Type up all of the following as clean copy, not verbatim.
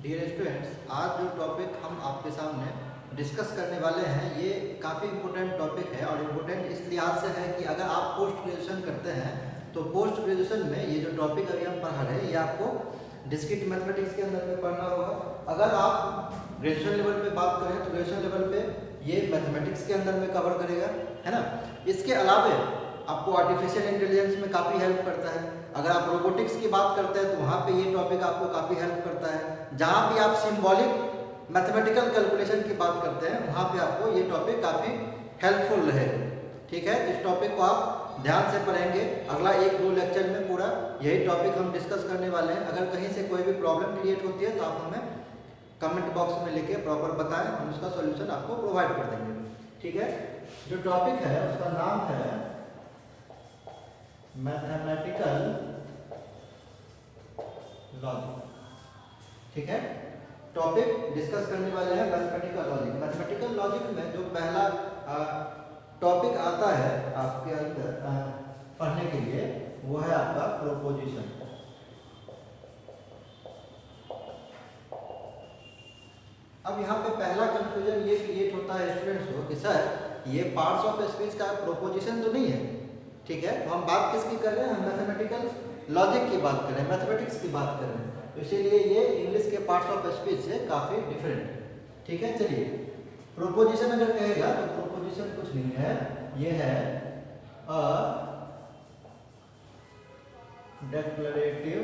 Dear students, आज जो topic हम आपके सामने डिस्कस करने वाले हैं ये काफ़ी इम्पोर्टेंट टॉपिक है। और इम्पोर्टेंट इस लिहाज से है कि अगर आप पोस्ट ग्रेजुएशन करते हैं तो पोस्ट ग्रेजुएशन में ये जो टॉपिक अभी हम पढ़ा रहे हैं ये आपको डिस्क्रीट मैथमेटिक्स के अंदर में पढ़ना होगा। अगर आप ग्रेजुएशन लेवल पे बात करें तो ग्रेजुएशन लेवल पे ये मैथमेटिक्स के अंदर में कवर करेगा, है ना। इसके अलावा आपको आर्टिफिशियल इंटेलिजेंस में काफ़ी हेल्प करता है। अगर आप रोबोटिक्स की बात करते हैं तो वहाँ पे ये टॉपिक आपको काफ़ी हेल्प करता है। जहाँ भी आप सिंबॉलिक मैथमेटिकल कैलकुलेशन की बात करते हैं वहाँ पे आपको ये टॉपिक काफ़ी हेल्पफुल रहेगा। ठीक है, इस टॉपिक को आप ध्यान से पढ़ेंगे। अगला 1-2 लेक्चर में पूरा यही टॉपिक हम डिस्कस करने वाले हैं। अगर कहीं से कोई भी प्रॉब्लम क्रिएट होती है तो आप हमें कमेंट बॉक्स में लिखे प्रॉपर बताएं, हम उसका सॉल्यूशन आपको प्रोवाइड कर देंगे। ठीक है, जो टॉपिक है उसका नाम है मैथमेटिकल लॉजिक। ठीक है, टॉपिक डिस्कस करने वाले हैं मैथमेटिकल लॉजिक। मैथमेटिकल लॉजिक में जो पहला टॉपिक आता है आपके अंदर पढ़ने के लिए वो है आपका प्रोपोजिशन। अब यहाँ पे पहला कंफ्यूजन ये क्रिएट होता है स्टूडेंट्स को कि सर ये पार्ट्स ऑफ स्पीच का प्रोपोजिशन तो नहीं है। ठीक है, तो हम बात किसकी कर रहे हैं? हम मैथमेटिकल लॉजिक की बात कर रहे हैं, मैथमेटिक्स की बात कर रहे हैं। तो इसीलिए ये इंग्लिश के पार्ट्स ऑफ स्पीच से काफ़ी डिफरेंट है। ठीक है, चलिए प्रोपोजिशन अगर कहेगा तो प्रोपोजिशन कुछ नहीं है, ये है a declarative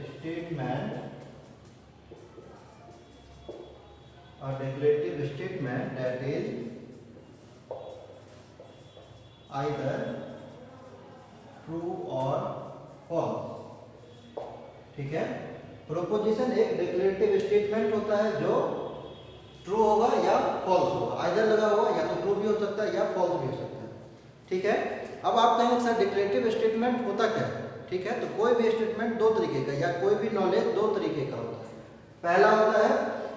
statement, a declarative statement that is either true or false। ठीक है, प्रोपोजिशन एक डिक्लेरेटिव स्टेटमेंट होता है जो ट्रू होगा या फॉल्स होगा। आइदर लगा हुआ या तो ट्रू भी हो सकता है या फॉल्स भी हो सकता है। ठीक है, अब आप कहेंगे सर डिक्लेरेटिव स्टेटमेंट होता क्या है? ठीक है, तो कोई भी स्टेटमेंट दो तरीके का या कोई भी नॉलेज दो तरीके का होता है। पहला होता है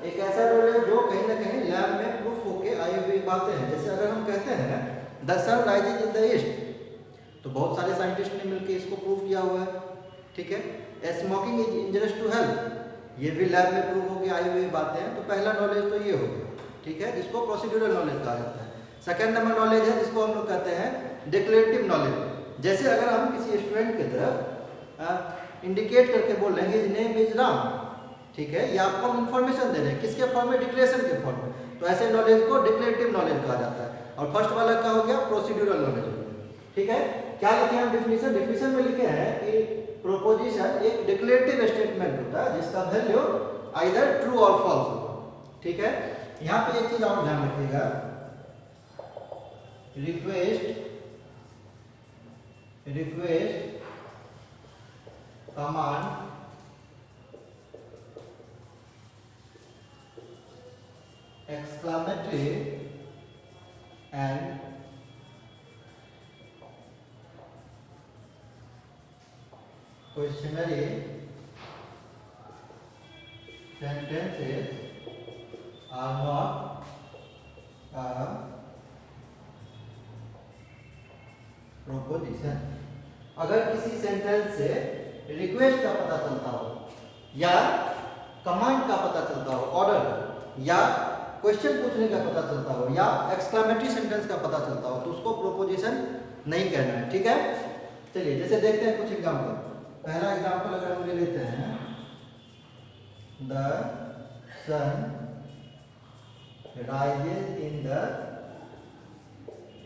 एक ऐसा नॉलेज जो कहीं ना कहीं लैब में प्रूफ होके आई हुई बातें हैं। जैसे अगर हम कहते हैं the sun rises in the east तो बहुत सारे साइंटिस्ट ने मिलकर इसको प्रूव किया हुआ है। ठीक है, smoking is injurious to health ये भी लैब में प्रूव होके आई हुई बातें हैं। तो पहला नॉलेज तो ये हो गया। ठीक है, जिसको प्रोसीड्यूरल नॉलेज कहा जाता है। सेकेंड नंबर नॉलेज है जिसको हम लोग कहते हैं डिक्लेरेटिव नॉलेज। जैसे अगर हम किसी स्टूडेंट की तरफ इंडिकेट करके बोल रहे हैं नेम इज राम, ठीक है, या आपको हम इंफॉर्मेशन दे रहे हैं किसके फॉर्म में? डिक्लेरेशन के फॉर्म में। तो ऐसे नॉलेज को डिक्लेरेटिव नॉलेज कहा जाता है। और फर्स्ट वाला क्या हो गया? प्रोसीड्यूरल नॉलेज हो गया। ठीक है, क्या लिखे हम डिफिनीशन? डिफिनीशन में लिखे हैं कि प्रोपोजिशन एक डिक्लेरेटिव स्टेटमेंट होता है जिसका वैल्यू आइदर ट्रू और फॉल्स होगा। ठीक है, यहाँ पे एक चीज और ध्यान रखिएगा, request command exclamatory and questionary sentences are not proposition। अगर किसी सेंटेंस से रिक्वेस्ट का पता चलता हो या कमांड का पता चलता हो, ऑर्डर या क्वेश्चन पूछने का पता चलता हो या एक्सक्लेमेटरी सेंटेंस का पता चलता हो तो उसको प्रोपोजिशन नहीं कहना है। ठीक है, चलिए जैसे देखते हैं कुछ एग्जांपल। पहला एग्जांपल अगर हम ले लेते हैं the sun rises in the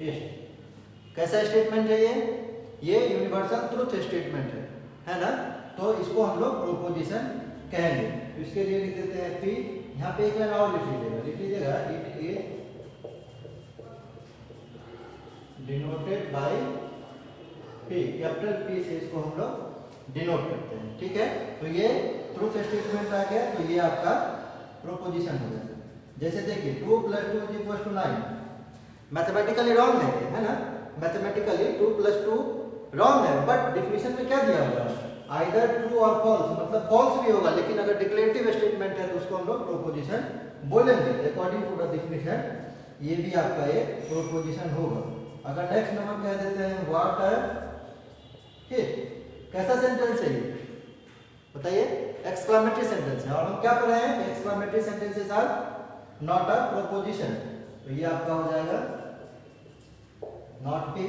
east. कैसा स्टेटमेंट है ये यूनिवर्सल ट्रुथ स्टेटमेंट है ना। तो इसको हम लोग प्रोपोजिशन कहेंगे। तो इसके लिए लिख देते हैं पी, यहाँ पे एक लाइन और लिख लीजिएगा it is denoted by P, capital P से इसको हम लोग डिनोट करते हैं। ठीक है, तो ये ट्रूथ स्टेटमेंट आ गया, तो ये आपका प्रोपोजिशन हो जाता है। जैसे देखिए 2 + 2 = 9 मैथमेटिकली रॉन्ग है ना। मैथमेटिकली 2 + 2 रॉन्ग है, बट डिफिनीशन में क्या दिया हुआ है? आइदर ट्रू और फॉल्स, मतलब फॉल्स भी होगा, लेकिन अगर डिक्लेरेटिव स्टेटमेंट है तो उसको हम लोग प्रोपोजिशन बोलेंगे। अकॉर्डिंग टू द डिफिनीशन ये भी आपका एक प्रोपोजिशन होगा। अगर नेक्स्ट नंबर कह देते हैं वाटर हिट, कैसा सेंटेंस है ये? बताइए, एक्सक्लेमेटरी सेंटेंस है। और हम क्या पढ़े हैं, exclamatory sentences are not a proposition, तो ये आपका हो जाएगा नॉट पी।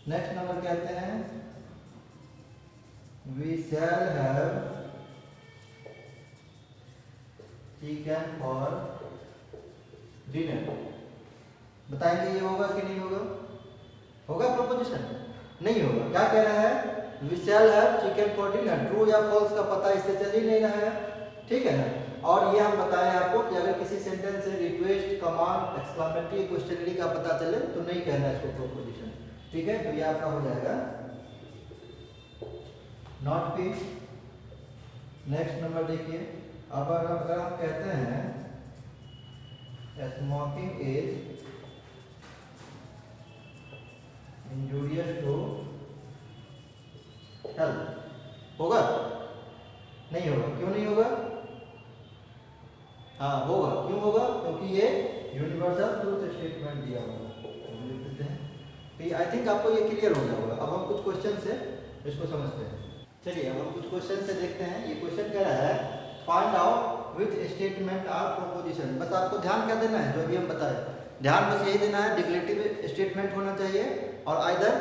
नेक्स्ट नंबर कहते हैं we shall have chicken for dinner. बताएंगे ये होगा कि नहीं होगा? होगा प्रोपोजिशन? नहीं होगा। क्या कह रहा है, we shall have chicken for dinner. True या फॉल्स का पता इससे चल ही नहीं रहा है, ठीक है ना। और ये हम बताएं आपको कि अगर किसी सेंटेंस से रिक्वेस्ट, कमांड, एक्सक्लेमेटरी, क्वेश्चनरी का पता चले तो नहीं कहना इसको प्रोपोजिशन, ठीक है। तो ये आपका हो जाएगा नॉट पी। नेक्स्ट नंबर देखिए, अब अगर हम कहते हैं smoking is injurious to health, होगा? नहीं होगा। क्यों नहीं होगा? हाँ होगा। क्यों होगा? क्योंकि ये यूनिवर्सल ट्रूथ स्टेटमेंट दिया हुआ है। आई थिंक आपको ये क्लियर हो गया होगा। अब हम कुछ क्वेश्चन से इसको समझते हैं। चलिए अब हम कुछ क्वेश्चन से देखते हैं। ये क्वेश्चन कह रहा है find out which statement are proposition. बस आपको ध्यान क्या देना है, जो भी हम बताए, ध्यान बस यही देना है, डिक्लेरेटिव स्टेटमेंट होना चाहिए और आइदर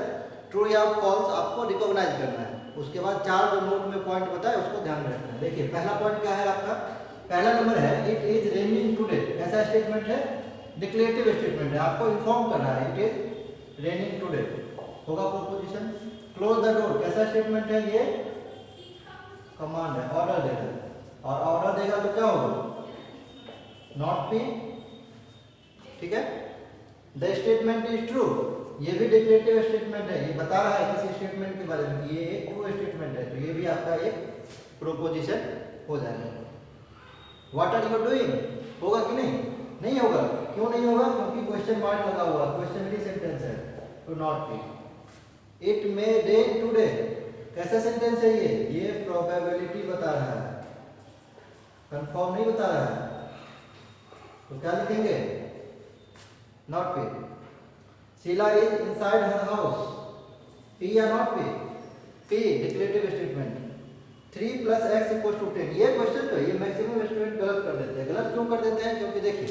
ट्रू या फॉल्स आपको रिकॉग्नाइज करना है। उसके बाद चार जो नोट में पॉइंट बताए उसको ध्यान में रखना है। देखिए पहला पॉइंट क्या है आपका, पहला नंबर है इट इज रेनिंग टुडे। कैसा स्टेटमेंट है? डिक्लेरेटिव स्टेटमेंट है, आपको इन्फॉर्म कर रहा है इट इज रेनिंग टुडे, होगा प्रोपोजिशन। क्लोज द डोर कैसा स्टेटमेंट है? ये कमांड है, ऑर्डर देगा, और ऑर्डर देगा तो क्या होगा? नॉट पी, ठीक है। द स्टेटमेंट इज ट्रू, ये भी डिक्लेरेटिव स्टेटमेंट है, ये बता रहा है किसी स्टेटमेंट के बारे में, ये एक ट्रू स्टेटमेंट है, तो ये भी आपका एक प्रोपोजिशन हो जाएगा। व्हाट आर यू डूइंग, होगा कि नहीं? नहीं होगा। क्यों नहीं होगा? क्योंकि क्वेश्चन मार्क लगा हुआ, क्वेश्चनरी सेंटेंस है, तो not P. It may rain today कैसा सेंटेंस है? ये प्रोबेबिलिटी बता रहा है, कंफर्म नहीं बता रहा है, तो क्या लिखेंगे? Not P. Sheela is inside her house, P या not P? P, declarative statement. 3 + x = 10, ये क्वेश्चन जो है ये मैक्सिमम स्टूडेंट गलत कर देते हैं। गलत क्यों कर देते हैं? क्योंकि देखिए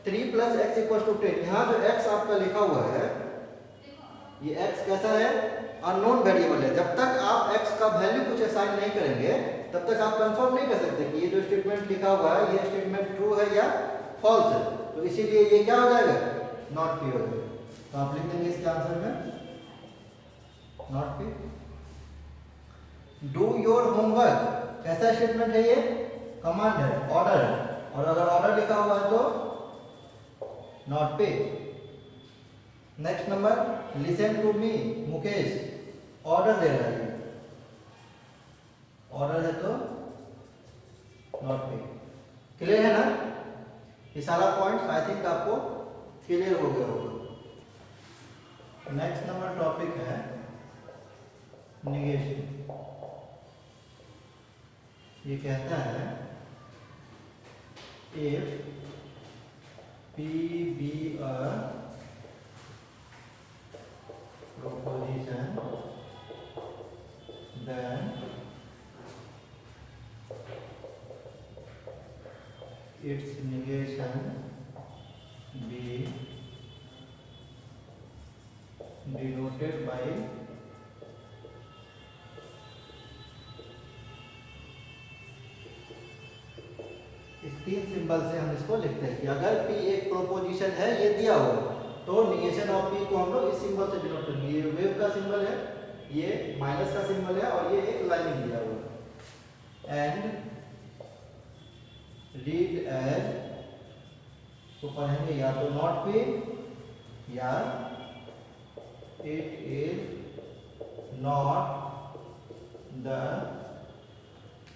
3 + x = 10, यहाँ जो x आपका लिखा हुआ है, ये x कैसा है? अननोन वेरिएबल है। जब तक आप x का वैल्यू कुछ असाइन नहीं करेंगे तब तक आप कंफर्म नहीं कर सकते कि ये जो स्टेटमेंट लिखा हुआ है ये स्टेटमेंट ट्रू है या फॉल्स है, तो इसीलिए ये क्या हो जाएगा? नॉट पी हो जाएगा। तो आप लिख देंगे इसके आंसर में not P. Do your homework कैसा स्टेटमेंट है? ये कमांड है, ऑर्डर है, और अगर ऑर्डर लिखा हुआ है तो not P. Next number listen to me Mukesh, order दे रहा है, ऑर्डर है तो नॉट पे। क्लियर है ना? ये सारा पॉइंट्स आई थिंक आपको क्लियर हो गया होगा। नेक्स्ट नंबर टॉपिक है निगेशन। ये कहता है if P be a proposition then its negation be denoted by इस 3 सिंबल से हम इसको लिखते हैं कि अगर P एक प्रोपोजिशन है, ये दिया हुआ, तो निगेशन ऑफ P को हम लोग इस सिंबल से डिनोट करेंगे। ये वेव का सिंबल है, ये माइनस का सिंबल है, और ये एक लाइन दिया हुआ है। एंड रीड एज, तो पढ़ेंगे या तो नॉट P या it is not the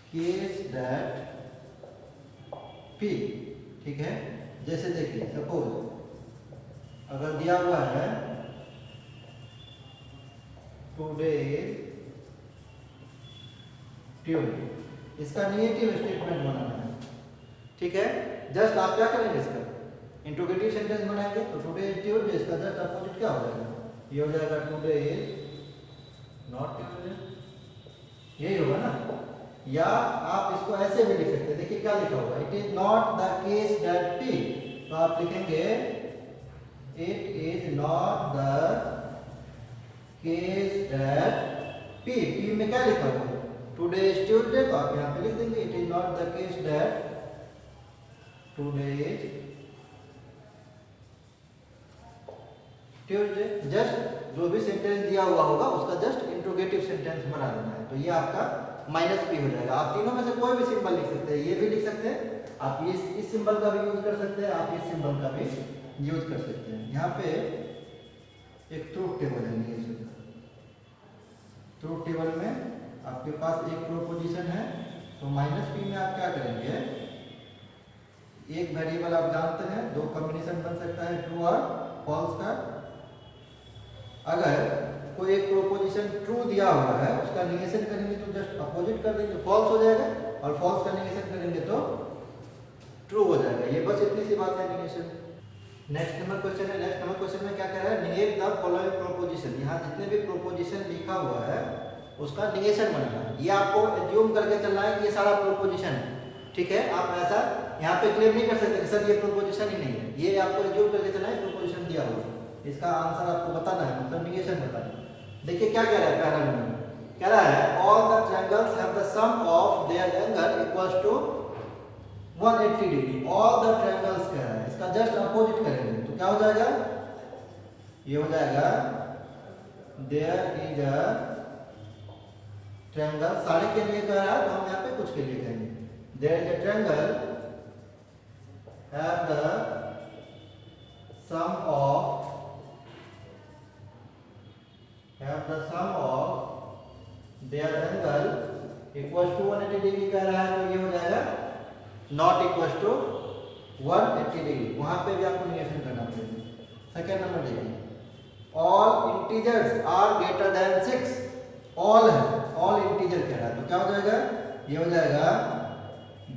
case that P, ठीक है। जैसे देखिए सपोज अगर दिया हुआ है टुडे ट्यूसडे, इसका नेगेटिव स्टेटमेंट बनाना है, ठीक है। जस्ट आप क्या करेंगे, इसका इंट्रोगेटिव सेंटेंस बनाएंगे, तो टुडे इज ट्यूसडे, इसका जस्ट अपोजिट क्या हो जाएगा? ये हो जाएगा टुडे इज नॉट ट्यूसडे, यही होगा ना। या आप इसको ऐसे भी लिख सकते हैं। देखिए क्या लिखा होगा, it is not the case that P, तो आप लिखेंगे it is not the case that P. P में क्या लिखा हुआ है, टुडे इज ट्यूसडे, तो आप यहाँ पे लिख देंगे it is not the case that today is Tuesday. Just जो भी सेंटेंस दिया हुआ होगा उसका जस्ट इंट्रोगेटिव सेंटेंस बना देना है, तो ये आपका माइनस पी हो जाएगा। आप तीनों में से कोई भी सिंबल लिख सकते हैं, ये भी लिख सकते हैं आप, ये इस सिंबल का भी यूज कर सकते हैं, आप इस सिंबल का भी यूज कर सकते हैं। यहाँ पे एक ट्रूथ टेबल है, ट्रूथ टेबल में आपके पास एक प्रोपोजिशन है, तो माइनस पी में आप क्या करेंगे, एक वेरिएबल आप जानते हैं, दो कॉम्बिनेशन बन सकता है ट्रू और फॉल्स का। अगर कोई एक प्रोपोजिशन ट्रू दिया हुआ है, उसका नेगेशन करेंगे तो जस्ट अपोजिट कर देंगे, फॉल्स हो जाएगा, और फॉल्स का नेगेशन करेंगे तो ट्रू हो जाएगा। ये बस इतनी सी बात है नेगेशन। नेक्स्ट नंबर क्वेश्चन है, नेक्स्ट नंबर क्वेश्चन में क्या कह रहा है, नेगेट द फॉलोइंग प्रोपोजिशन। यहाँ जितने भी प्रोपोजिशन लिखा हुआ है उसका नेगेशन बनाना है। ये आपको एज्यूम करके चलना है कि ये सारा प्रोपोजिशन है, ठीक है। आप ऐसा यहाँ पे क्लेम नहीं कर सकते कि सर ये प्रोपोजिशन ही नहीं है, ये आपको एज्यूम करके चलना है प्रोपोजिशन दिया हुआ है, इसका आंसर आपको बताना है, मतलब नेगेशन बताना है। देखिए क्या कह रहा है, पहला नंबर कह रहा है all the triangles have the sum of their angle equals to 180 degree. All the triangles कह रहा है, इसका जस्ट अपोजिट करेंगे तो क्या हो जाएगा, ये हो जाएगा देयर इज अ ट्रायंगल। सारे के लिए कह रहा है तो हम यहाँ पे कुछ के लिए कहेंगे, there is a triangle have the sum of their angle equals to 180 degree कह रहा है, तो ये हो जाएगा नॉट इक्वल्स टू 180 डिग्री, वहां पे भी आपको निगेशन करना पड़ेगा। सेकेंड नंबर देखिए, all integers are greater than 6। All है, ऑल इंटीजर कह रहा है, तो क्या हो जाएगा, ये हो जाएगा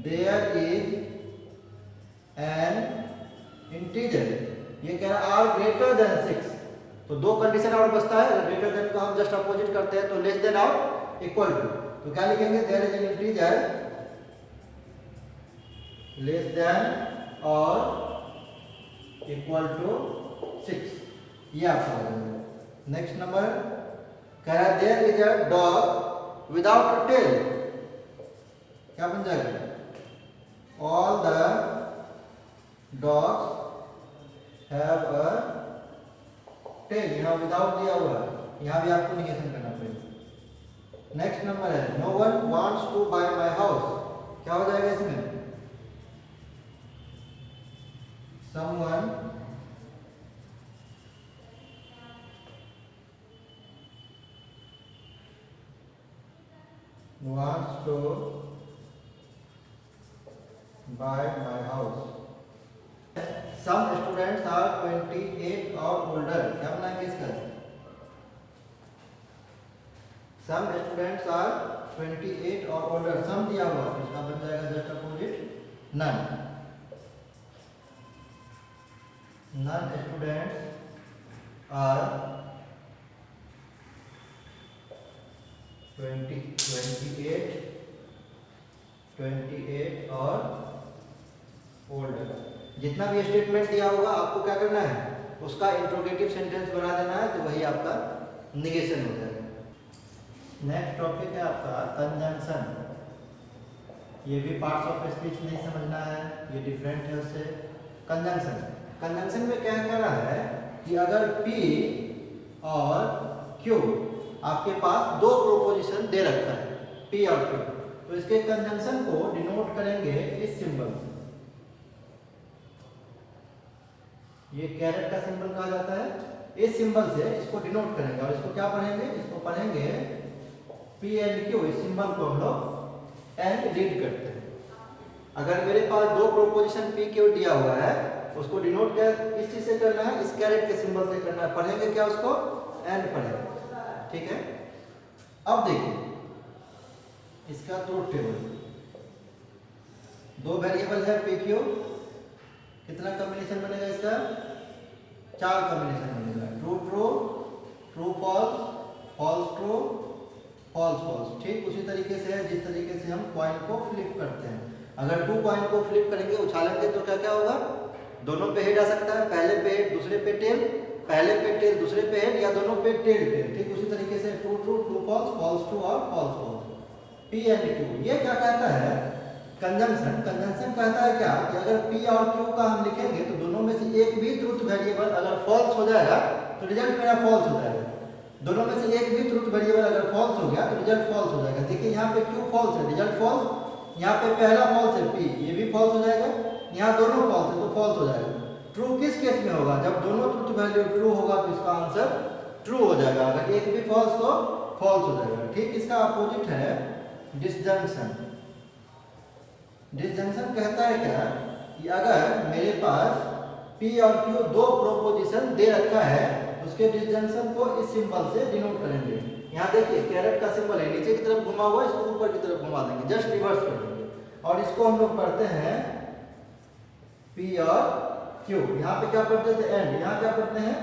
देयर इज एन इंटीजर, ये कह रहा है आर ग्रेटर देन 6, तो दो कंडीशन और बचता है। ग्रेटर देन को हम जस्ट अपोजिट करते हैं, तो लेस देन और इक्वल टू, तो क्या लिखेंगे, there is an integer less than और इक्वल टू 6, ये आपका हो जाएगा। नेक्स्ट नंबर कह रहा है there is a dog without a tail, क्या बन जाएगा, all the dogs have a tail, यहाँ विदाउट दिया हुआ है, यहाँ भी आपको निगेशन करना पड़ेगा। नेक्स्ट नंबर है no one wants to buy my house, क्या हो जाएगा इसमें, someone wants to buy my house। Some students are 28 और older, क्या बनाएंगे इसका, some students are 28 और older, सम दिया हुआ है, इसका बन जाएगा just opposite none। None students are 28 और ओल्डर। जितना भी स्टेटमेंट दिया होगा आपको क्या करना है, उसका इंट्रोगेटिव सेंटेंस बना देना है, तो वही आपका निगेशन हो जाएगा। नेक्स्ट टॉपिक है आपका कंजंक्शन। ये भी पार्ट्स ऑफ स्पीच नहीं समझना है, ये डिफरेंट है उससे। कंजंक्शन, कंजंक्शन में क्या कह रहा है कि अगर P और Q आपके पास दो प्रोपोजिशन दे रखा है, P और Q, तो इसके कंजंक्शन को डिनोट करेंगे इस सिंबल से। ये कैरेट का सिंबल कहा जाता है, इस सिंबल से इसको डिनोट करेंगे, और इसको क्या पढ़ेंगे, इसको पढ़ेंगे P एंड Q। इस सिंबल को हम लोग एंड रीड करते हैं। अगर मेरे पास दो प्रोपोजिशन P Q दिया हुआ है, उसको डिनोट किस चीज से करना है, इस कैरेट के सिंबल से करना है। पढ़ेंगे क्या उसको, एंड पढ़ेंगे, ठीक है। अब देखिए इसका ट्रूथ टेबल, दो वेरिएबल है P Q, कितना कॉम्बिनेशन बनेगा इसका, 4 कॉम्बिनेशन बनेगा, true true, true false, false true, false false. ठीक उसी तरीके से है जिस तरीके से से हम कॉइन को फ्लिप करते हैं। अगर 2 कॉइन को फ्लिप करेंगे, उछालेंगे तो क्या क्या होगा, दोनों पे हेड आ सकता है, पहले पे हेड दूसरे पे टेल, पहले पे टेल दूसरे पे हेड, या दोनों पे टेल टेल। ठीक उसी तरीके से true true, true false, false true और false false. P and Q ये क्या कहता है, कंजंक्शन। कंजंक्शन कहता है क्या कि अगर P और Q का हम लिखेंगे तो दोनों में से एक भी ट्रूथ वेरिएबल अगर फॉल्स हो जाएगा तो रिजल्ट मेरा फॉल्स हो जाएगा। दोनों में से एक भी ट्रूथ वेरिएबल अगर फॉल्स हो गया तो रिजल्ट फॉल्स हो जाएगा। देखिए यहाँ पे Q फॉल्स है, रिजल्ट फॉल्स। यहाँ पे पहला फॉल्स है P, ये भी फॉल्स हो जाएगा। यहाँ दोनों फॉल्स है तो फॉल्स हो जाएगा। ट्रू किस केस में होगा, जब दोनों ट्रूथ वैल्यू ट्रू होगा तो इसका आंसर ट्रू हो जाएगा, अगर एक भी फॉल्स तो फॉल्स हो जाएगा। ठीक, इसका अपोजिट है डिसजंक्शन। डिसजंक्शन कहता है क्या कि अगर मेरे पास P और Q दो प्रोपोजिशन दे रखा है, उसके डिसजंक्शन को इस सिंबल से डिनोट करेंगे। यहाँ देखिए कैरेट का सिंबल है, नीचे की तरफ घुमा हुआ, इसको ऊपर की तरफ घुमा देंगे, जस्ट रिवर्स कर देंगे, और इसको हम लोग पढ़ते हैं P और Q। यहाँ पे क्या पढ़ते थे, एंड, यहाँ क्या पढ़ते हैं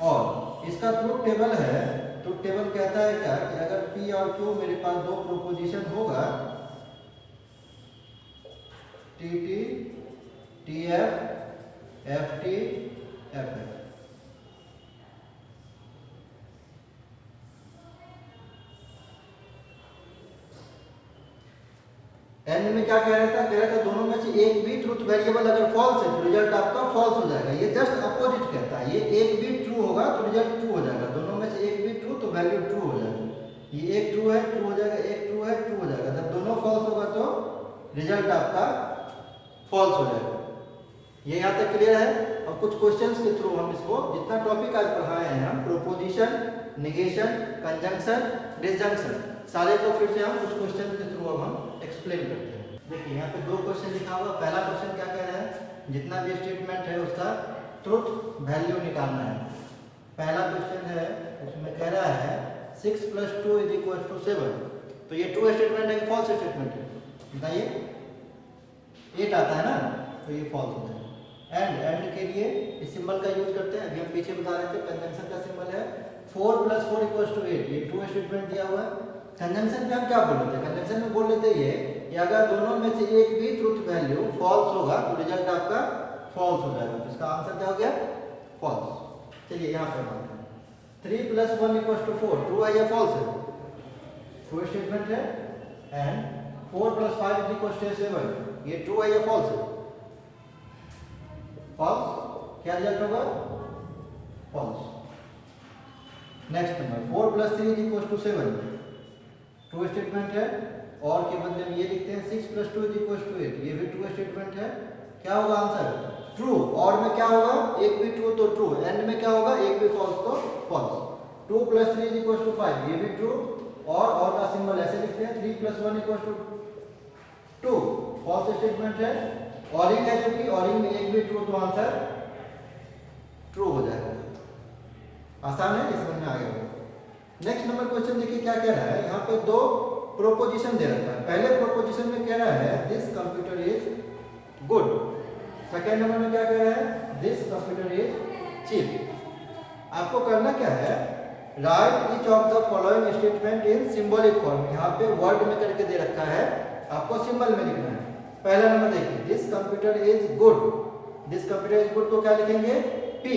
और। इसका ट्रूथ टेबल है, ट्रूथ टेबल कहता है क्या कि अगर P और Q मेरे पास दो प्रोपोजिशन होगा, TT, TF, FT, FF, and में क्या कह रहा था, कह रहा था दोनों में से एक भी ट्रूथ वेरिएबल अगर फॉल्स है तो रिजल्ट आपका फॉल्स हो जाएगा। ये जस्ट अपोजिट कहता है, ये एक भी ट्रू होगा तो रिजल्ट ट्रू हो जाएगा। दोनों में से एक भी ट्रू तो वैल्यू ट्रू हो जाएगा। ये एक ट्रू है, ट्रू हो जाएगा, एक ट्रू है, ट्रू हो जाएगा। जब दोनों फॉल्स होगा तो रिजल्ट आपका फॉल्स हो जाएगा। ये यहाँ तक क्लियर है। और कुछ क्वेश्चंस के थ्रू हम इसको, जितना टॉपिक आज पढ़ाए हैं हम, प्रोपोजिशन, नेगेशन, कंजंक्शन, डिसजंक्शन, सारे को फिर से हम कुछ क्वेश्चन के थ्रू अब हम एक्सप्लेन करते हैं। देखिए यहाँ पे दो क्वेश्चन लिखा हुआ। पहला क्वेश्चन क्या कह रहा है, जितना भी स्टेटमेंट है उसका ट्रुथ वैल्यू निकालना है। पहला क्वेश्चन है, उसमें कह रहा है 6 + 2 = 7। तो ये ट्रू स्टेटमेंट है कि फॉल्स स्टेटमेंट है, बताइए। 8 आता है ना, तो ये फॉल्स हो जाएगा। एंड के लिए इस सिंबल का यूज करते हैं, अभी हम पीछे बता रहे थे, कंजंक्शन का सिंबल है 4 + 4 = 8। ये ट्रू स्टेटमेंट दिया हुआ है। कंजंक्शन में हम क्या बोल रहे थे, कंजंक्शन में बोल रहे थे ये कि अगर दोनों में से एक भी ट्रूथ वैल्यू फॉल्स होगा तो रिजल्ट आपका फॉल्स हो जाएगा। तो इसका आंसर क्या हो गया, फॉल्स। चलिए यहाँ पे बात करें, 3 + 1 = 4, ट्रू है या फॉल्स है, ट्रू स्टेटमेंट है। एंड 4 + 5 = 7, ये ट्रू है या फॉल्स है, फॉल्स। क्या रिजल्ट होगा, false. Next number 4 + 3 = 7, true statement है। और के बदले में ये लिखते हैं 6 + 2 = 8, ये भी ट्रू स्टेटमेंट है। क्या होगा आंसर, ट्रू। और में क्या होगा, एक भी ट्रू तो ट्रू, एंड में क्या होगा, एक भी फॉल्स तो फॉल्स। 2 + 3 = 5, ये भी ट्रू। और का सिंबल ऐसे लिखते हैं, 3 + 1 = 2, फॉल्स स्टेटमेंट है। ऑरिंग है, क्योंकि ऑरिंग में एक भी ट्रू तो आंसर ट्रू हो जाएगा। आसान है, ये समझ में आ गया। नेक्स्ट नंबर क्वेश्चन देखिए क्या कह रहा है, यहाँ पे दो प्रोपोजिशन दे रखा है। पहले प्रोपोजिशन में कह रहा है this computer is good. Second number में क्या कह रहा है, दिस कंप्यूटर इज चीप। आपको करना क्या है, right each of the following statement in symbolic form. यहाँ पे वर्ड में करके दे रखा है, आपको सिंबल में लिखना है। पहला नंबर देखिए, this computer is good. This computer is good को क्या लिखेंगे, P।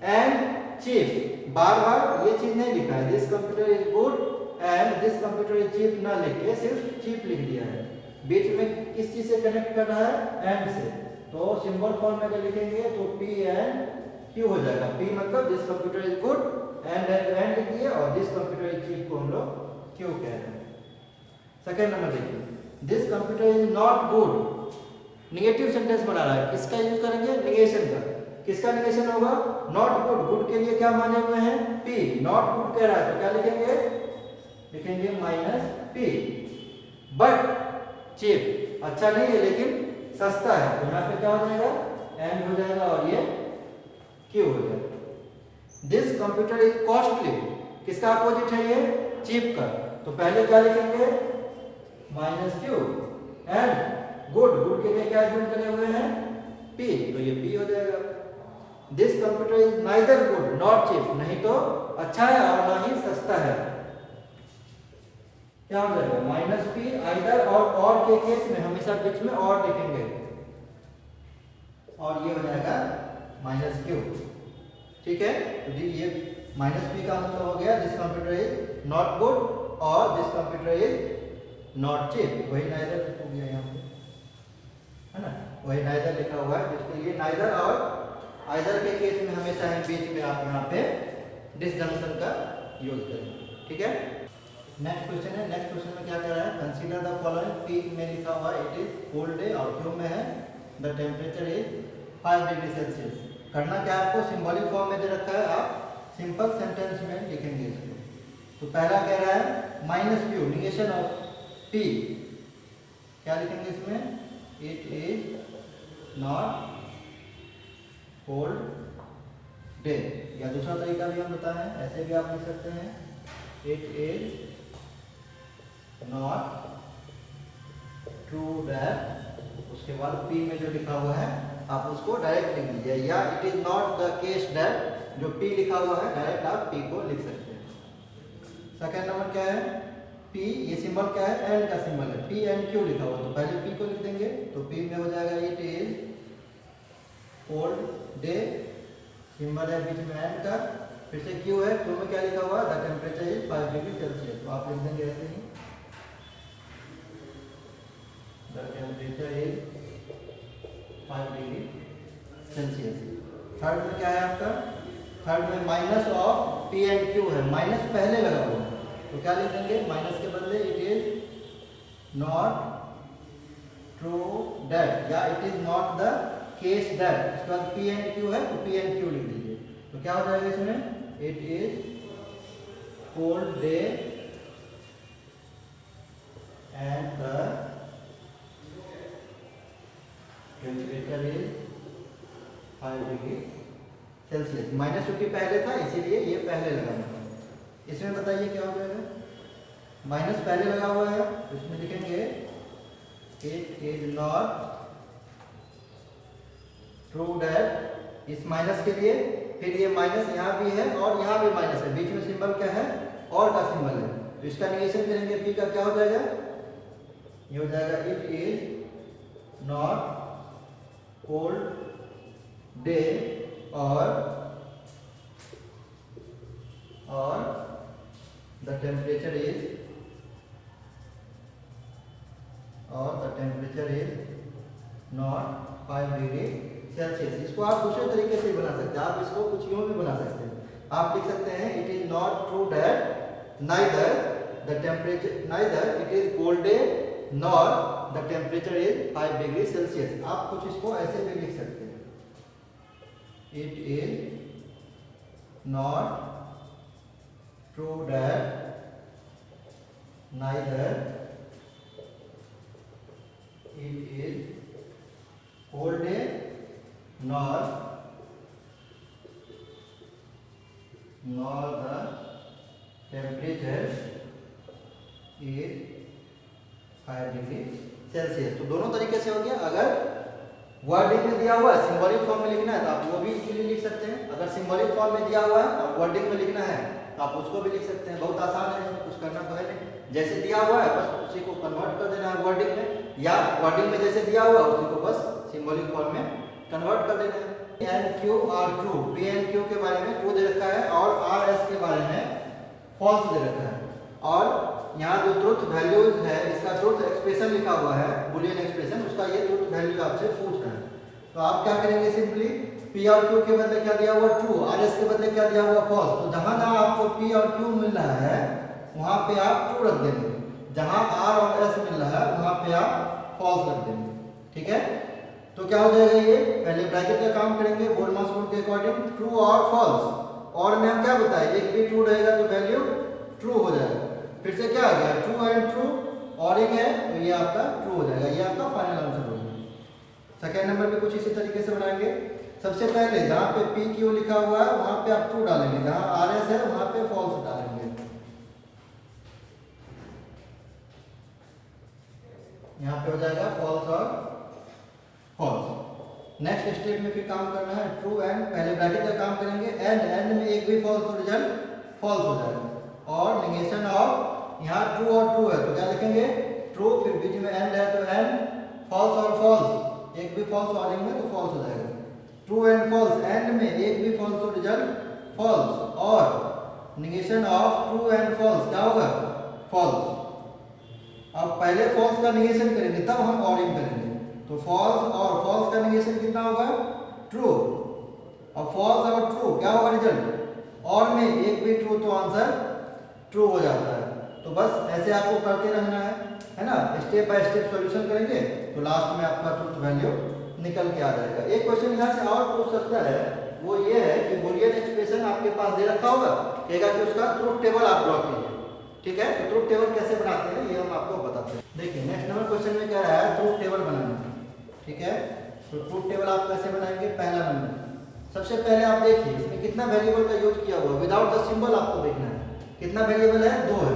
एंड चीप, बार बार ये चीज नहीं लिखा है, this computer is good and this computer is cheap ना लिख के सिर्फ चीप लिख दिया है। बीच में किस चीज से कनेक्ट कर रहा है, एंड से। तो सिंबल फॉर्म में अगर लिखेंगे तो P एंड Q हो जाएगा। P मतलब this computer is good, and लिख दिए, और दिस कंप्यूटर इज चीप को हम लोग Q कह रहे हैं। सेकेंड नंबर देखिए, this computer is not good. Negative sentence बना रहा है, किसका यूज करेंगे, निगेशन का। किसका निगेशन होगा, नॉट गुड। गुड के लिए क्या माने हुए हैं, P। नॉट गुड कह रहा है तो क्या लिखेंगे, लिखेंगे -P। बट चीप, अच्छा नहीं है लेकिन सस्ता है, तो यहाँ पे क्या हो जाएगा, एंड हो जाएगा, और ये Q हो जाएगा। दिस कंप्यूटर इज कॉस्टली, किसका अपोजिट है ये, चीप का। तो पहले क्या लिखेंगे, -Q। एंड गुड, गुड के लिए क्या यूज करे हुए हैं, P, तो ये P हो जाएगा। This computer is neither good not cheap, नहीं तो अच्छा है और ना ही सस्ता है। क्या हो जाएगा माइनस पी आइदर और के केस में हमेशा बीच में और लिखेंगे और ये हो जाएगा माइनस क्यू। ठीक है, तो ये माइनस पी का मतलब हो गया this computer is not good और this computer is not cheap. वही नाइदर हो गया यहाँ पे, है ना, वही नाइदर लिखा हुआ है जिसके लिए नाइदर और आइदर के केस में हमेशा है बीच में आप यहाँ पे डिसजंक्शन का यूज करेंगे। ठीक है, नेक्स्ट क्वेश्चन है। नेक्स्ट क्वेश्चन में क्या कह रहा है, कंसीडर द फॉलोइंग। पी में लिखा हुआ इट इज कोल्ड डे और क्यू में है the temperature is 5 degree Celsius. करना क्या है आपको, सिंबॉलिक फॉर्म में दे रखा है, आप सिंपल सेंटेंस में लिखेंगे इसको। तो पहला कह रहा है minus Q negation of P, क्या लिखेंगे इसमें, it is not cold day. या दूसरा तरीका भी हम बताएं, ऐसे भी आप लिख सकते हैं, it is not true that, उसके बाद पी में जो लिखा हुआ है आप उसको डायरेक्ट लिख लीजिए, या it is not the case that, जो पी लिखा हुआ है डायरेक्ट आप पी को लिख सकते हैं। सेकेंड नंबर क्या है, पी, ये सिंबल क्या है, एंड का सिंबल है, पी एंड क्यू लिखा हुआ, तो पहले पी को लिख देंगे, तो पी में हो जाएगा it is cold day, symbol है बीच में एंड का, फिर से क्यू है, क्यू में क्या लिखा हुआ है, the temperature is 5 degree Celsius, तो आप लिख देंगे ऐसे ही, the temperature is 5 degree Celsius. Third में क्या है आपका, थर्ड में minus of P and Q है, माइनस पहले लगा हुआ है, तो क्या लिख देंगे, माइनस के बदले it is not true that, या it is not the case that, उसके बाद पी एंड क्यू है तो पी एंड क्यू लिख दीजिए, तो क्या हो जाएगा इसमें, it is cold day and the temperature is 5 degree Celsius. Minus 50 पहले था इसीलिए ये पहले लगाना था। इसमें बताइए क्या हो जाएगा, माइनस पहले लगा हुआ है तो इसमें लिखेंगे it is not true that, इस माइनस के लिए, फिर ये माइनस यहाँ भी है और यहाँ भी माइनस है, बीच में सिंबल क्या है, और का सिंबल है, तो इसका निगेशन करेंगे, पी का क्या हो जाएगा, ये हो जाएगा it is not cold day और the temperature is not 5 degree Celsius. इसको आप दूसरे तरीके से बना सकते हैं, आप इसको कुछ यूं भी बना सकते हैं, आप लिख सकते हैं it is not true that neither the temperature, neither it is cold day nor the temperature is 5 degree Celsius. आप कुछ इसको ऐसे भी लिख सकते हैं, it is not true that neither it is cold day nor the temperature is 5 degree Celsius. तो दोनों तरीके से हो गया। अगर वर्डिंग में दिया हुआ है, सिंबॉलिक फॉर्म में लिखना है तो आप वो भी इजीली लिख सकते हैं। अगर सिंबॉलिक फॉर्म में दिया हुआ है और वर्डिंग में लिखना है तो आप उसको भी लिख सकते हैं। बहुत आसान है, इसमें कुछ करना तो है नहीं, जैसे दिया हुआ है बस उसी को कन्वर्ट कर देना है वर्डिंग में, या वर्डिंग में जैसे दिया हुआ है उसी को बस सिंबॉलिक फॉर्म में कन्वर्ट कर देना है। And Q are true, P and Q के बारे में ट्रू दे रखा है और आर एस के बारे में फॉल्स दे रखा है, और यहाँ जो ट्रुथ वैल्यूज है इसका ट्रुथ एक्सप्रेशन लिखा हुआ है, बुलियन एक्सप्रेशन, उसका ये ट्रुथ वैल्यू आपसे पूछ रहा है। तो आप क्या करेंगे, सिंपली पी और क्यू के बदले क्या दिया हुआ ट्रू, आर एस के बदले क्या दिया हुआ फॉल्स। तो जहां जहां आपको पी और क्यू मिल रहा है वहां पे आप ट्रू रख देंगे, जहां आर और एस मिल रहा है वहां पे आप फॉल्स रख देंगे। ठीक है, तो क्या हो जाएगा, ये पहले ब्रैकेट का काम करेंगे बोल्ट्जमान रूल के अकॉर्डिंग, ट्रू और फॉल्स। और में हम क्या बताए, एक भी ट्रू रहेगा तो वैल्यू ट्रू हो जाएगा। फिर से क्या आ गया, ट्रू एंड ट्रू, और एक है तो ये आपका ट्रू हो जाएगा, ये आपका फाइनल आंसर होगा। सेकेंड नंबर पे कुछ इसी तरीके से बनाएंगे। सबसे पहले जहाँ पे पी क्यू लिखा हुआ है वहां पे आप ट्रू डालेंगे, जहाँ आर एस है वहां पे फॉल्स डालेंगे। यहाँ पे हो जाएगा फॉल्स और फॉल्स। नेक्स्ट स्टेप में फिर काम करना है ट्रू एंड, पहले ब्रैकेट का काम करेंगे, एंड में एक भी फॉल्स तो रिजल्ट फॉल्स हो जाएगा, और निगेशन ऑफ यहाँ ट्रू और ट्रू है तो क्या लिखेंगे ट्रू, फिर बीच में एंड है तो एंड, फॉल्स और फॉल्स, एक भी फॉल्स और में तो फॉल्स हो जाएगा। ट्रू एंड फॉल्स, एंड में एक भी फॉल्स तो रिजल्ट फॉल्स, और negation of true and false क्या होगा फॉल्स। अब पहले फॉल्स का निगेशन करेंगे तब हम और इन करेंगे, तो फॉल्स और फॉल्स का निगेशन कितना होगा ट्रू, अब फॉल्स और ट्रू क्या होगा रिजल्ट, और में एक भी ट्रू तो आंसर ट्रू हो जाता है। तो बस ऐसे आपको करते रहना है ना, स्टेप बाय स्टेप सॉल्यूशन करेंगे तो लास्ट में आपका ट्रूथ वैल्यू निकल के आ जाएगा। एक क्वेश्चन यहाँ से और पूछ सकता है, वो ये है कि बूलियन एक्सप्रेशन आपके पास दे रखा होगा, कहेगा कि उसका ट्रूथ टेबल आप ड्रॉ कीजिए, ठीक है। तो ट्रूथ टेबल कैसे बनाते हैं ये हम आपको बताते हैं। देखिए नेक्स्ट नंबर क्वेश्चन में क्या रहा है ट्रूथ टेबल बनाना, ठीक है। तो ट्रूथ टेबल आप कैसे बनाएंगे, पहला नंबर सबसे पहले आप देखिए इसमें कितना वेरिएबल का यूज किया हुआ है, विदाउट द सिंबल आपको देखना है कितना वेरिएबल है, दो है,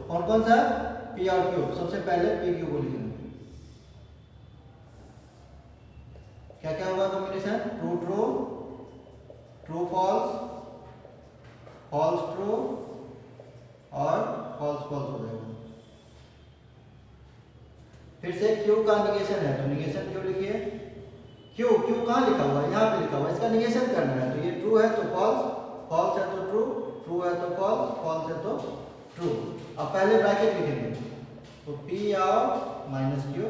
कौन कौन सा पी और क्यू। सबसे पहले पी क्यू को लिखेंगे, क्या क्या होगा combination true true, true false, false true और फॉल्स फॉल्स हो जाएगा। फिर से क्यू का निगेशन है तो निगेशन क्यू लिखिए, क्यू क्यू कहाँ लिखा हुआ है, यहाँ पे लिखा हुआ है, इसका निगेशन करना है तो ये ट्रू है तो फॉल्स, फॉल्स है तो ट्रू, ट्रू है तो फॉल्स, फॉल्स है तो ट्रू। अब पहले ब्रैकेट लिखेंगे तो पी और माइनस क्यू,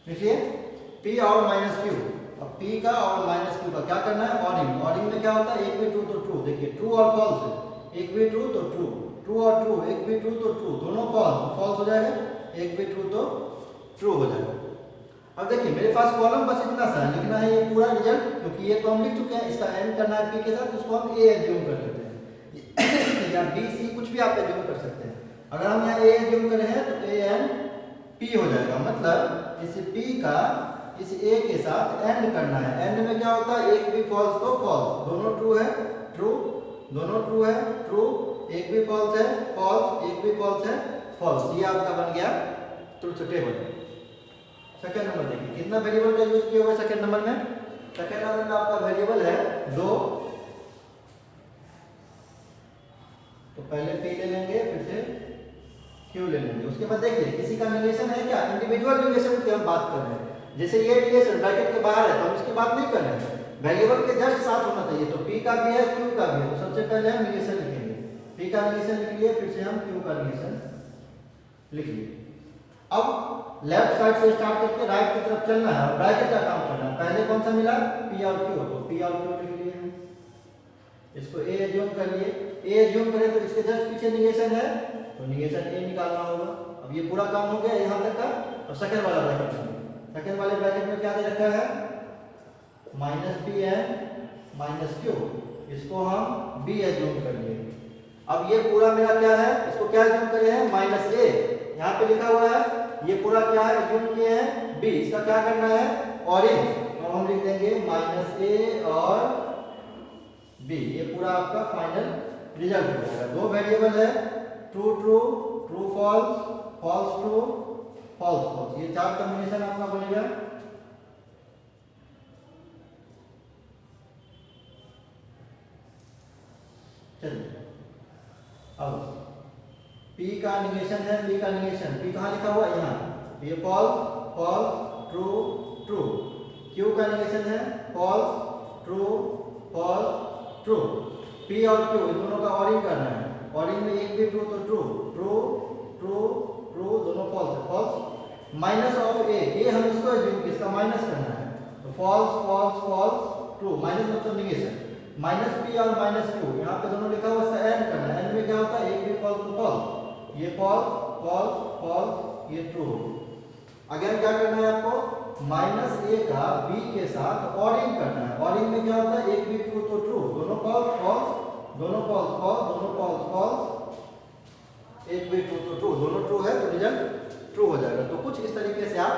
देखिए P और माइनस क्यू। अब P का और माइनस क्यू का क्या करना है, ऑडिंग, ऑडिंग में क्या होता है एक भी ट्रू तो ट्रू, देखिए ट्रू और फॉल्स है, एक भी ट्रू तो ट्रू, ट्रू और ट्रू, एक भी ट्रू तो ट्रू, दोनों फॉल्स, फॉल्स हो जाएगा, एक भी ट्रू तो ट्रू हो जाएगा। अब देखिए मेरे पास कॉलम बस इतना सा लिखना है ये पूरा रिजल्ट, क्योंकि ये तो हम लिख चुके हैं, इसका एंड करना है P के साथ, उसको हम A एज्यूम कर लेते हैं या B C कुछ भी आप एज्यूम कर सकते हैं। अगर हम यहाँ A एज्यूम करें हैं तो A एंड P हो जाएगा, मतलब इस P का इस A के साथ एंड करना है, एंड में क्या होता है एक भी फॉल्स तो फॉल्स, दोनों ट्रू है ट्रू, दोनों ट्रू है ट्रू, एक भी फॉल्स है फॉल्स, एक भी फॉल्स है फॉल्स, ये आपका बन गया ट्रूथ टेबल। सेकंड नंबर देखिए कितना वेरिएबल का यूज किया हुआ है सेकंड नंबर में, सेकंड नंबर में आपका वेरिएबल है दो, तो पहले P ले लेंगे फिर से Q ले लेंगे। उसके बाद देखिए किसी का निगेशन है क्या, इंडिविजुअल निगेशन की हम बात कर रहे हैं, जैसे ये निगेशन ब्रैकेट के बाहर है तो हम इसकी बात नहीं कर रहे हैं, वेरिएबल के जस्ट साथ होना चाहिए, तो P का भी है Q का भी है, तो सबसे पहले हम निगेशन लिखेंगे, P का निगेशन लिख लिए, फिर से हम Q का निगेशन लिख लिए। अब लेफ्ट साइड से स्टार्ट करके राइट की तरफ चलना है और ब्रैकेट का काम करना है, पहले कौन सा मिला P और Q, तो P और Q लिख लिए, इसको A एज्यूम कर लिए, A एज्यूम करें तो इसके जस्ट पीछे निगेशन है तो निगेशन A निकालना होगा। अब ये पूरा काम हो गया यहाँ तक का। अब सेकंड वाला ब्रैकेट में, सेकंड वाले ब्रैकेट में क्या दे रखा है minus P and minus Q, इसको हम B एज्यूम कर लिए। अब ये पूरा मेरा क्या है, इसको क्या एज्यूम करे हैं माइनस A, यहाँ पे लिखा हुआ है, ये पूरा क्या है एज्यूम किए हैं B, इसका क्या करना है ऑरेंज, तो हम लिख देंगे माइनस A और B, ये पूरा आपका फाइनल रिजल्ट हो जाएगा। दो वेरिएबल है true true, true false, false true, false false, ये चार कॉम्बिनेशन आपका बनेगा। चलिए अब P का निगेशन है, P का निगेशन, P कहाँ लिखा हुआ है यहाँ, ये false false true true, Q का निगेशन है false true false true, P और Q इन दोनों का ऑरिंग करना है, ऑरिंग में एक भी ट्रू तो ट्रू ट्रू ट्रू ट्रू, दोनों फॉल्स है फॉल्स। माइनस ऑफ A हम इसको एज्यूम किसका माइनस करना है, तो false false false true, minus मतलब निगेशन, माइनस P और माइनस Q यहाँ पे दोनों लिखा हुआ है, इसका एंड करना है, एंड में क्या होता है एक भी फॉल्स तो फॉल्स, ये फॉल्स फॉल्स फॉल्स, ये ट्रू। अगेन क्या करना है आपको माइनस A का B के साथ ऑरिंग करना है, ऑरिंग में क्या होता है एक भी ट्रू तो ट्रू, दोनों फॉल्स फॉल्स, दोनों फॉल्स फॉल्स, दोनों फॉल्स फॉल्स, एक भी ट्रू तो ट्रू, दोनों ट्रू है तो रिजल्ट ट्रू हो जाएगा। तो कुछ इस तरीके से आप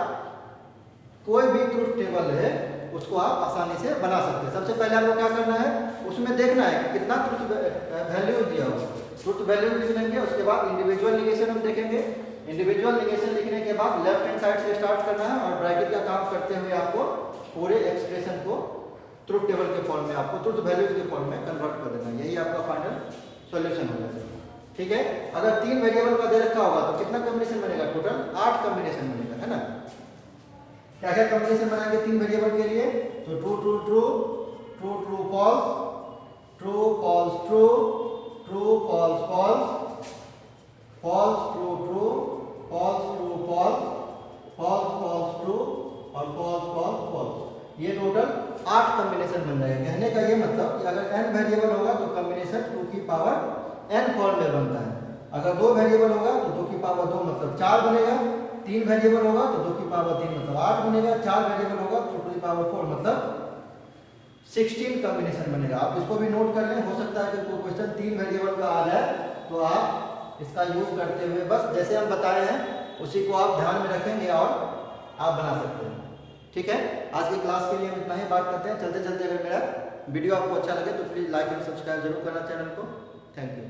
कोई भी ट्रूथ टेबल है उसको आप आसानी से बना सकते हैं। सबसे पहले आपको क्या करना है उसमें देखना है कि कितना ट्रूथ वैल्यू दिया हुआ, ट्रूथ वैल्यू लिख लेंगे, उसके बाद इंडिविजुअल निगेशन हम देखेंगे, इंडिविजुअल निगेशन लिखने के बाद लेफ्ट हैंड साइड से स्टार्ट करना है और ब्रैकेट का काम करते हुए आपको पूरे एक्सप्रेशन को ट्रुथ टेबल के फॉर्म में, आपको ट्रुथ वैल्यूज के फॉर्म में कन्वर्ट कर देना, यही आपका फाइनल सॉल्यूशन हो जाएगा। ठीक है, अगर 3 वेरिएबल का दे रखा होगा तो कितना कॉम्बिनेशन बनेगा, टोटल 8 कॉम्बिनेशन बनेगा, है ना। क्या क्या कॉम्बिनेशन बनाएंगे 3 वेरिएबल के लिए, तो true true true, true true false, true false true, true false false, false true true, false true false, false false true और फॉल्स फॉल्स फॉल्स। ये टोटल 8 कॉम्बिनेशन बन जाएगा। कहने का ये मतलब कि अगर n वेरिएबल होगा तो कॉम्बिनेशन 2 की पावर n फॉर्म में बनता है। अगर 2 वेरिएबल होगा तो 2 की पावर 2 मतलब 4 बनेगा, 3 वेरिएबल होगा तो 2 की पावर 3 मतलब 8 बनेगा, 4 वेरिएबल होगा तो 2 की पावर 4 मतलब 16 कॉम्बिनेशन बनेगा। आप इसको भी नोट कर लें, हो सकता है कि कोई क्वेश्चन 3 वेरिएबल का आ जाए तो आप इसका यूज करते हुए बस जैसे हम बताए हैं उसी को आप ध्यान में रखेंगे और आप बना सकते हैं। ठीक है, आज की क्लास के लिए हम इतना ही बात करते हैं। चलते चलते अगर मेरा वीडियो आपको अच्छा लगे तो प्लीज़ लाइक एंड सब्सक्राइब जरूर करना चैनल को। Thank you.